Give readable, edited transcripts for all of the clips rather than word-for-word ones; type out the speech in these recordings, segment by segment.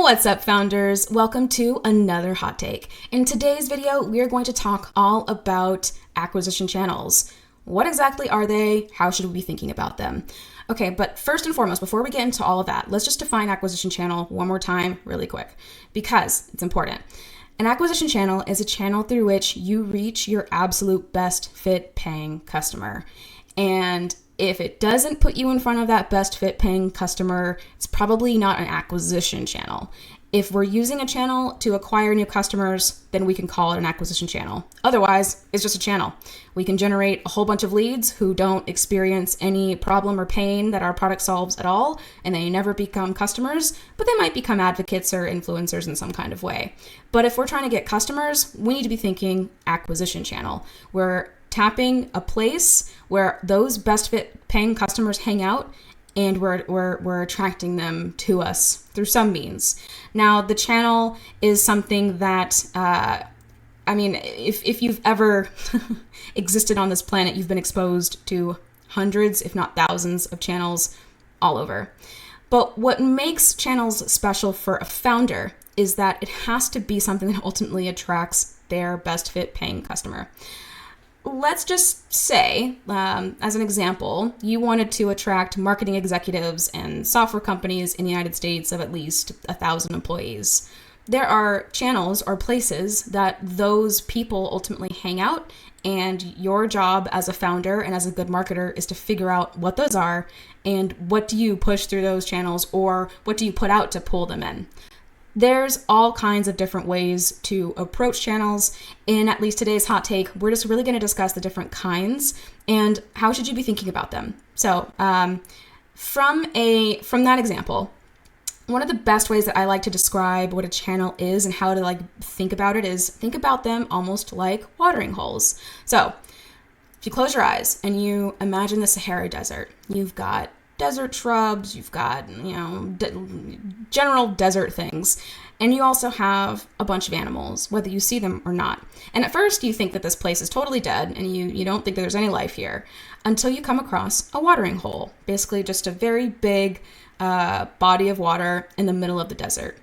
What's up, founders? Welcome to another hot take. In today's video, we are going to talk all about acquisition channels. What exactly are they? How should we be thinking about them? Okay, but first and foremost, before we get into all of that, let's just define acquisition channel one more time really quick because it's important. An acquisition channel is a channel through which you reach your absolute best fit paying customer. And if it doesn't put you in front of that best fit paying customer, it's probably not an acquisition channel. If we're using a channel to acquire new customers, then we can call it an acquisition channel. Otherwise, it's just a channel. We can generate a whole bunch of leads who don't experience any problem or pain that our product solves at all, and they never become customers, but they might become advocates or influencers in some kind of way. But if we're trying to get customers, we need to be thinking acquisition channel. We're tapping a place where those best fit paying customers hang out, and we're attracting them to us through some means. Now, the channel is something that, if you've ever existed on this planet, you've been exposed to hundreds, if not thousands, of channels all over. But what makes channels special for a founder is that it has to be something that ultimately attracts their best fit paying customer. Let's just say, as an example, you wanted to attract marketing executives and software companies in the United States of at least 1,000 employees. There are channels or places that those people ultimately hang out, and your job as a founder and as a good marketer is to figure out what those are and what do you push through those channels or what do you put out to pull them in. There's all kinds of different ways to approach channels. In at least today's hot take, we're just really going to discuss the different kinds and how should you be thinking about them. So from that example, one of the best ways that I like to describe what a channel is and how to think about it is think about them almost like watering holes. So if you close your eyes and you imagine the Sahara Desert, you've got desert shrubs, you've got, general desert things. And you also have a bunch of animals, whether you see them or not. And at first you think that this place is totally dead and you don't think that there's any life here until you come across a watering hole, basically just a very big body of water in the middle of the desert.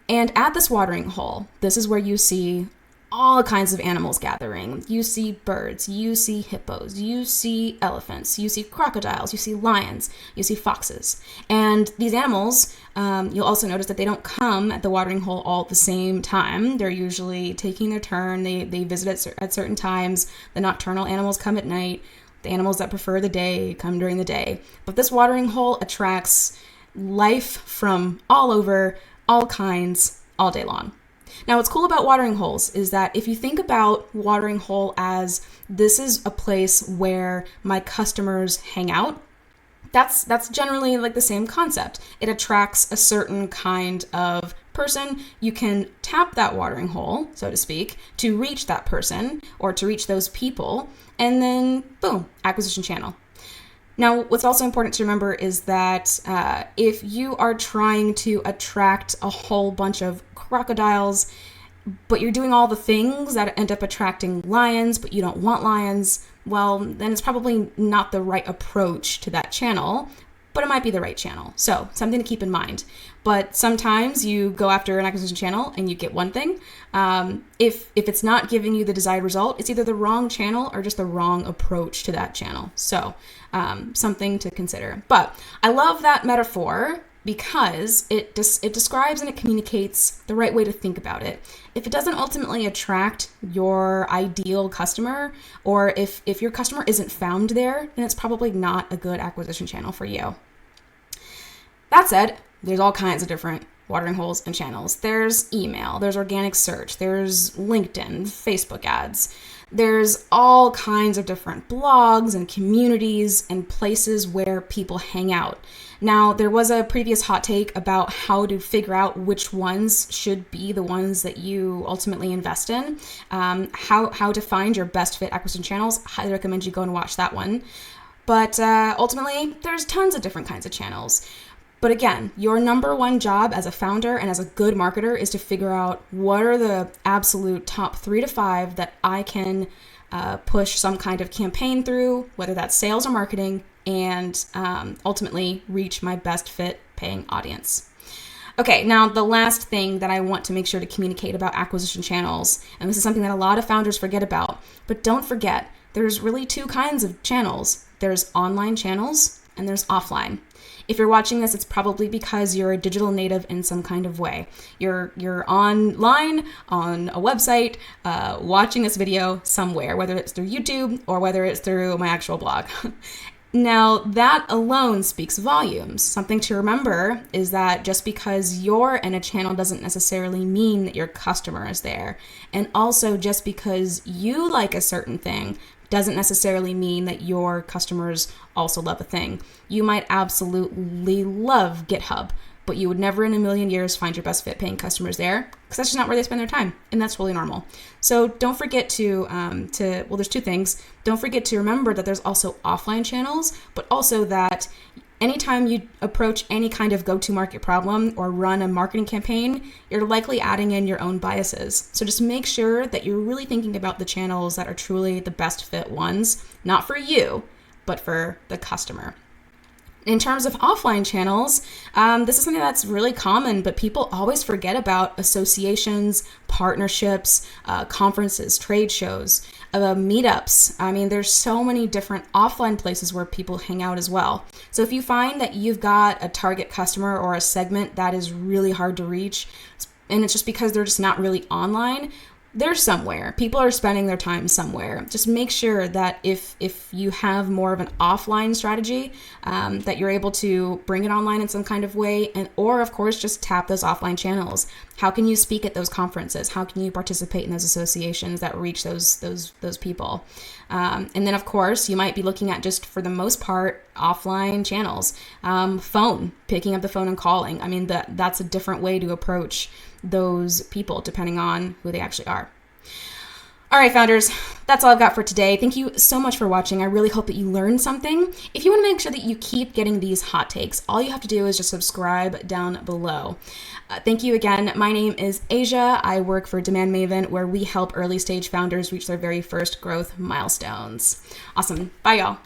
And at this watering hole, this is where you see all kinds of animals gathering. You see birds, you see hippos, you see elephants, you see crocodiles, you see lions, you see foxes. And these animals, you'll also notice that they don't come at the watering hole all at the same time. They're usually taking their turn. They visit at certain times. The nocturnal animals come at night. The animals that prefer the day come during the day. But this watering hole attracts life from all over, all kinds, all day long. Now, what's cool about watering holes is that if you think about watering hole as this is a place where my customers hang out, that's generally like the same concept. It attracts a certain kind of person. You can tap that watering hole, so to speak, to reach that person or to reach those people, and then boom, acquisition channel. Now, what's also important to remember is that if you are trying to attract a whole bunch of crocodiles, but you're doing all the things that end up attracting lions, but you don't want lions, well, then it's probably not the right approach to that channel, but it might be the right channel. So something to keep in mind. But sometimes you go after an acquisition channel and you get one thing. If it's not giving you the desired result, it's either the wrong channel or just the wrong approach to that channel. So something to consider. But I love that metaphor because it describes and it communicates the right way to think about it. If it doesn't ultimately attract your ideal customer, or if your customer isn't found there, then it's probably not a good acquisition channel for you. That said, there's all kinds of different watering holes and channels. There's email, there's organic search, there's LinkedIn, Facebook ads. There's all kinds of different blogs and communities and places where people hang out. Now, there was a previous hot take about how to figure out which ones should be the ones that you ultimately invest in, how to find your best fit acquisition channels. Highly recommend you go and watch that one. But ultimately, there's tons of different kinds of channels. But again, your number one job as a founder and as a good marketer is to figure out what are the absolute top 3 to 5 that I can push some kind of campaign through, whether that's sales or marketing, and ultimately reach my best fit paying audience. Okay, now the last thing that I want to make sure to communicate about acquisition channels, and this is something that a lot of founders forget about, but don't forget, there's really two kinds of channels. There's online channels and there's offline. If you're watching this, it's probably because you're a digital native in some kind of way. You're online on a website, watching this video somewhere, whether it's through YouTube or whether it's through my actual blog. Now, that alone speaks volumes. Something to remember is that just because you're in a channel doesn't necessarily mean that your customer is there. And also, just because you like a certain thing doesn't necessarily mean that your customers also love a thing. You might absolutely love GitHub, but you would never in a million years find your best fit paying customers there because that's just not where they spend their time, and that's really normal. So don't forget to there's two things. Don't forget to remember that there's also offline channels, but also that anytime you approach any kind of go-to-market problem or run a marketing campaign, you're likely adding in your own biases. So just make sure that you're really thinking about the channels that are truly the best fit ones, not for you, but for the customer. In terms of offline channels, this is something that's really common, but people always forget about associations, partnerships, conferences, trade shows, meetups. I mean, there's so many different offline places where people hang out as well. So if you find that you've got a target customer or a segment that is really hard to reach, and it's just because they're just not really online, they're somewhere. People are spending their time somewhere. Just make sure that if you have more of an offline strategy, that you're able to bring it online in some kind of way, or of course just tap those offline channels. How can you speak at those conferences? How can you participate in those associations that reach those people? And then of course you might be looking at, just for the most part, offline channels. Picking up the phone and calling. I mean, that's a different way to approach those people depending on who they actually are. All right, founders, that's all I've got for today. Thank you so much for watching. I really hope that you learned something. If you want to make sure that you keep getting these hot takes, all you have to do is just subscribe down below. Thank you again. My name is Asia. I work for DemandMaven, where we help early stage founders reach their very first growth milestones. Awesome. Bye, y'all.